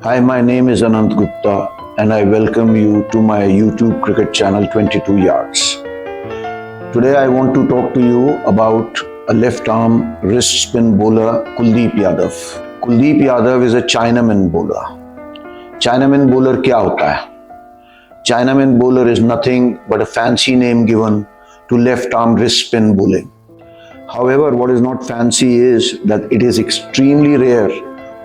Hi, my name is Anant Gupta and I welcome you to my YouTube cricket channel 22 Yards. Today I want to talk to you about a left arm wrist spin bowler, Kuldeep Yadav. Kuldeep Yadav is a Chinaman bowler. Chinaman bowler क्या होता है? Chinaman bowler is nothing but a fancy name given to left arm wrist spin bowling. However, what is not fancy is that it is extremely rare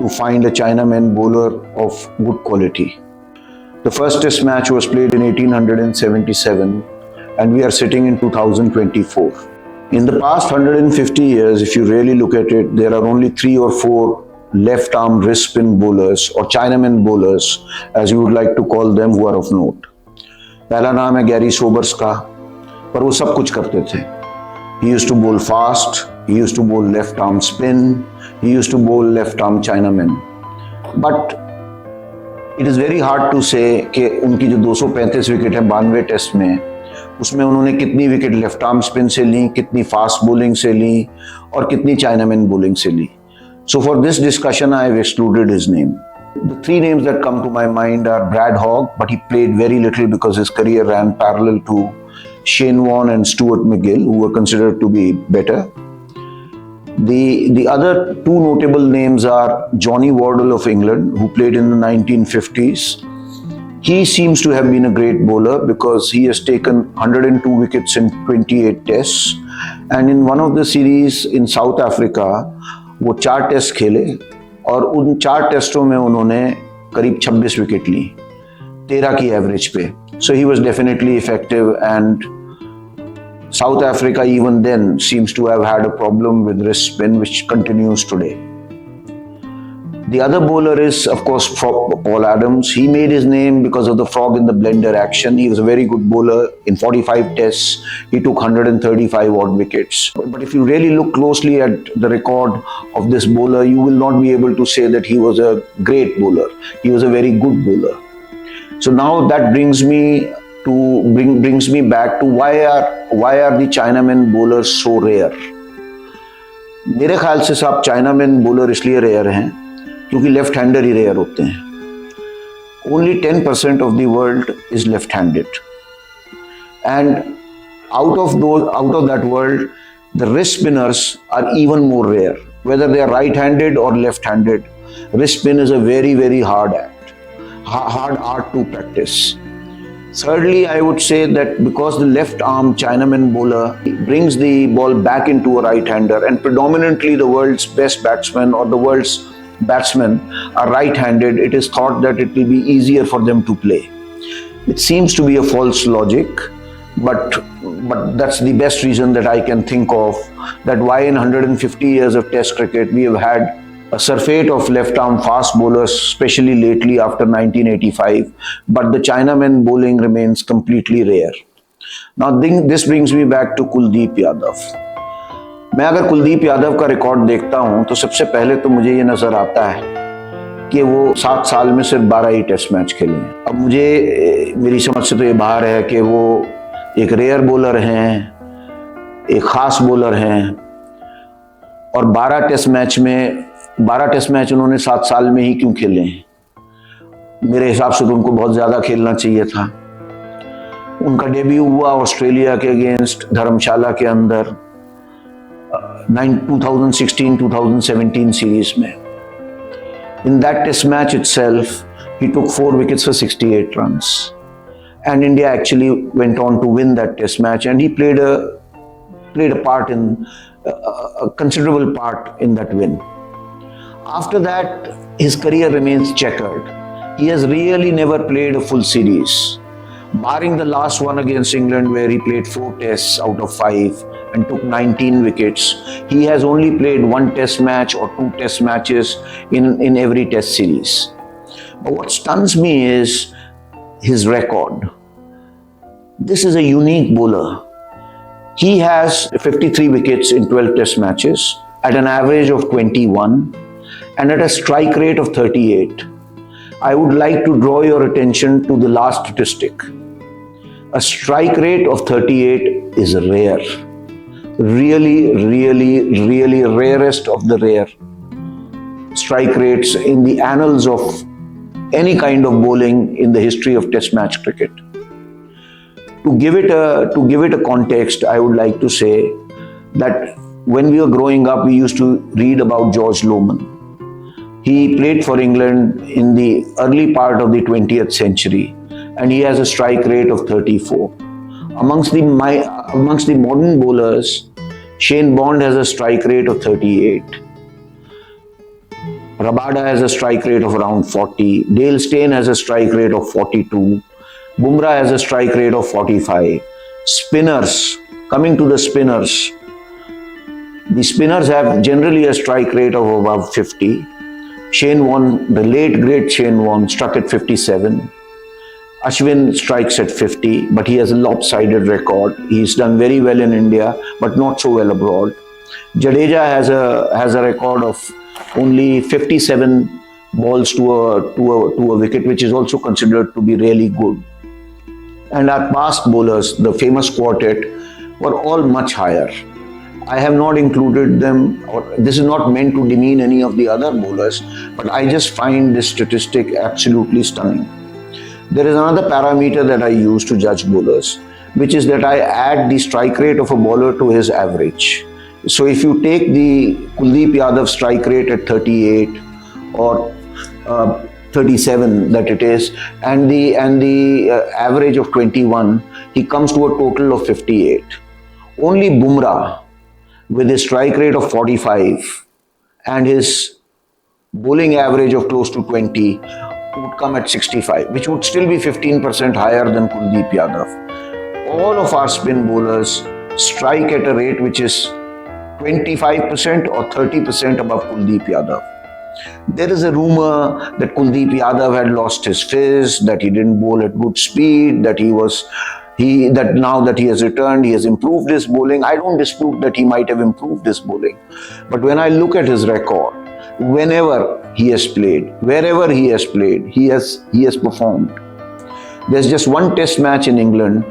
to find a Chinaman bowler of good quality. The first test match was played in 1877 and we are sitting in 2024. In the past 150 years, if you really look at it, there are only 3 or 4 left arm wrist spin bowlers or Chinaman bowlers, as you would like to call them, who are of note. पहला नाम है Garry Sobers का, पर वो सब कुछ करते थे. He used to bowl fast, he used to bowl left arm spin, he used to bowl left arm Chinaman. But it is very hard to say कि उनकी जो 235 विकेट है 92 टेस्ट में, उसमें उन्होंने कितनी विकेट लेफ्ट आर्म स्पिन से ली, कितनी फास्ट बॉलिंग से ली और कितनी चाइनामैन बॉलिंग से ली. So for this discussion I have excluded his name. The 3 names that come to my mind are Brad Hogg, but he played very little because his career ran parallel to Shane Warne and Stuart McGill, who were considered to be better. The other 2 notable names are Johnny Wardle of England, who played in the 1950s. He seems to have been a great bowler because he has taken 102 wickets in 28 tests, and in one of the series in South Africa, वो 4 test खेले और उन 4 टेस्टों में उन्होंने करीब 26 wicket ली 13 की average पे. So he was definitely effective, and South Africa even then seems to have had a problem with wrist spin, which continues today. The other bowler is, of course, Paul Adams. He made his name because of the frog in the blender action. He was a very good bowler. In 45 tests, he took 135 odd wickets. But if you really look closely at the record of this bowler, you will not be able to say that he was a great bowler. He was a very good bowler. So now that brings me back to why are the Chinaman bowlers so rare? मेरे ख्याल से साहब Chinaman bowler इसलिए rare हैं क्योंकि left hander ही rare होते हैं. Only 10% of the world is left-handed, and out of that world, the wrist spinners are even more rare. Whether they are right-handed or left-handed, wrist spin is a very, very hard art to practice. Thirdly, I would say that because the left arm Chinaman bowler brings the ball back into a right-hander, and predominantly the world's best batsmen or the world's batsmen are right-handed, it is thought that it will be easier for them to play. It seems to be a false logic, but that's the best reason that I can think of, that why in 150 years of test cricket we have had a surfeit of left-arm fast bowlers, especially lately after 1985, but the Chinaman bowling remains completely rare. Now this brings me back to Kuldeep Yadav. मैं अगर कुलदीप यादव का record देखता हूं तो सबसे पहले तो मुझे ये नजर आता है कि वो 7 साल में सिर्फ 12 ही टेस्ट मैच खेले हैं. अब मेरी समझ से तो ये बाहर है कि वो एक रेयर बॉलर हैं, एक खास बॉलर हैं, और 12 टेस्ट मैच उन्होंने 7 साल में ही क्यों खेले हैं? मेरे हिसाब से तो उनको बहुत ज़्यादा खेलना चाहिए था. उनका डेब्यू हुआ ऑस्ट्रेलिया के अगेंस्ट धर्मशाला के अंदर 2016-2017 series में. In that test match itself, he took 4 wickets for 68 runs, and India actually went on to win that test match, and he played a part in a considerable part in that win. After that, his career remains checkered. He has really never played a full series, barring the last one against England where he played 4 tests out of 5 and took 19 wickets. He has only played 1 test match or 2 test matches in every test series. But what stuns me is his record. This is a unique bowler. He has 53 wickets in 12 test matches at an average of 21 and at a strike rate of 38. I would like to draw your attention to the last statistic. A strike rate of 38 is rare. Really rarest of the rare strike rates in the annals of any kind of bowling in the history of Test match cricket. To give it a context, I would like to say that when we were growing up, we used to read about George Lohmann. He played for England in the early part of the 20th century, and he has a strike rate of 34. Amongst the modern bowlers, Shane Bond has a strike rate of 38. Rabada has a strike rate of around 40. Dale Steyn has a strike rate of 42. Bumrah has a strike rate of 45. Spinners, coming to the spinners have generally a strike rate of above 50. Shane Warne, the late great Shane Warne, struck at 57. Ashwin strikes at 50, but he has a lopsided record. He's done very well in India, but not so well abroad. Jadeja has a record of only 57 balls to a wicket, which is also considered to be really good. And our past bowlers, the famous quartet, were all much higher. I have not included them, or this is not meant to demean any of the other bowlers, but I just find this statistic absolutely stunning. There is another parameter that I use to judge bowlers, which is that I add the strike rate of a bowler to his average. So if you take the Kuldeep Yadav strike rate at 38 or 37 that it is, and the average of 21, he comes to a total of 58. Only Bumrah, with his strike rate of 45 and his bowling average of close to 20, would come at 65, which would still be 15% higher than Kuldeep Yadav. All of our spin bowlers strike at a rate which is 25% or 30% above Kuldeep Yadav. There is a rumor that Kuldeep Yadav had lost his fizz, that he didn't bowl at good speed, that now that he has returned, he has improved his bowling. I don't dispute that he might have improved his bowling. But when I look at his record, whenever he has played, wherever he has played, he has performed. There's just one test match in England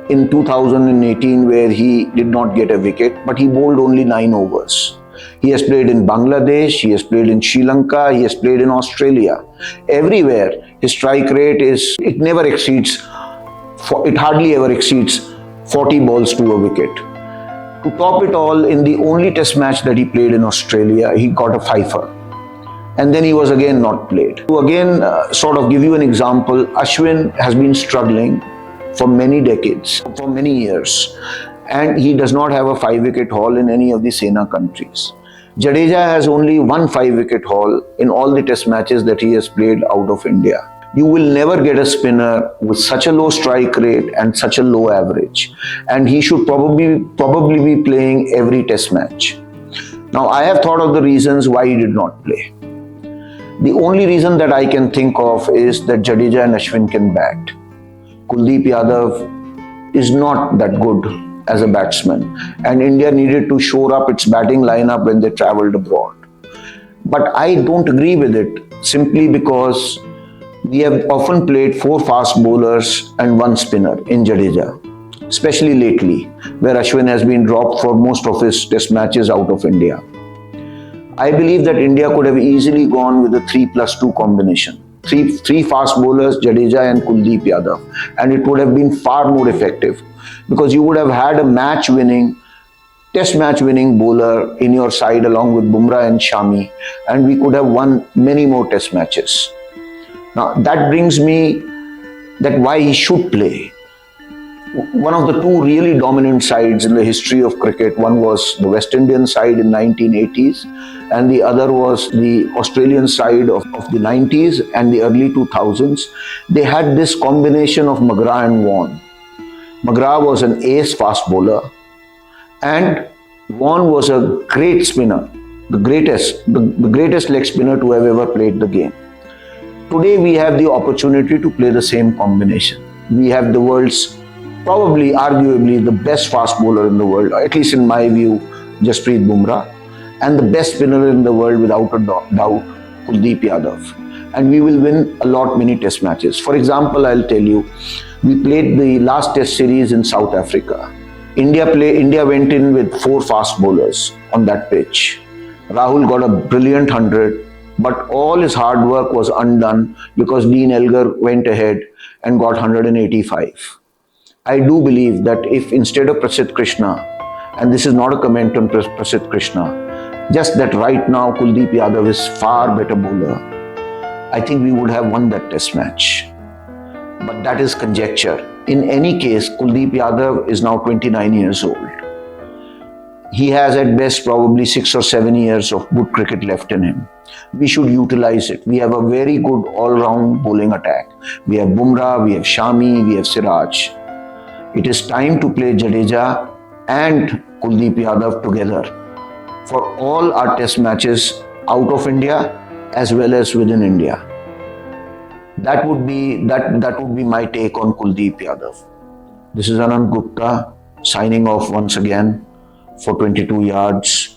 in 2018 where he did not get a wicket, but he bowled only 9 overs. He has played in Bangladesh, he has played in Sri Lanka, he has played in Australia. Everywhere, his strike rate it hardly ever exceeds 40 balls to a wicket. To top it all, in the only test match that he played in Australia, he got a fifer. And then he was again not played. To again sort of give you an example, Ashwin has been struggling for many decades, for many years. And he does not have a 5-wicket haul in any of the Sena countries. Jadeja has only one 5-wicket haul in all the test matches that he has played out of India. You will never get a spinner with such a low strike rate and such a low average. And he should probably be playing every test match. Now, I have thought of the reasons why he did not play. The only reason that I can think of is that Jadeja and Ashwin can bat. Kuldeep Yadav is not that good as a batsman, and India needed to shore up its batting lineup when they travelled abroad. But I don't agree with it simply because we have often played 4 fast bowlers and 1 spinner in Jadeja, especially lately, where Ashwin has been dropped for most of his test matches out of India. I believe that India could have easily gone with a 3+2 combination. Three fast bowlers, Jadeja and Kuldeep Yadav, and it would have been far more effective because you would have had a test match winning bowler in your side along with Bumrah and Shami, and we could have won many more test matches. Now that brings me that why he should play. One of the 2 really dominant sides in the history of cricket, one was the West Indian side in 1980s and the other was the Australian side of the 90s and the early 2000s. They had this combination of McGrath and Warne. McGrath was an ace fast bowler and Warne was a great spinner, the greatest leg spinner to have ever played the game. Today we have the opportunity to play the same combination. We have the world's arguably the best fast bowler in the world, at least in my view, Jasprit Bumrah, and the best spinner in the world without a doubt, Kuldeep Yadav. And we will win many test matches. For example, I'll tell you, we played the last test series in South Africa. India went in with 4 fast bowlers on that pitch. Rahul got a brilliant 100, But all his hard work was undone because Dean Elgar went ahead and got 185. I do believe that if instead of Prasidh Krishna, and this is not a comment on Prasidh Krishna, just that right now Kuldeep Yadav is far better bowler, I think we would have won that test match. But that is conjecture. In any case, Kuldeep Yadav is now 29 years old. He has at best probably 6 or 7 years of good cricket left in him. We should utilize it. We have a very good all-round bowling attack. We have Bumrah, we have Shami, we have Siraj. It is time to play Jadeja and Kuldeep Yadav together for all our test matches out of India as well as within India. That would be my take on Kuldeep Yadav. This is Anand Gupta signing off once again for 22 yards.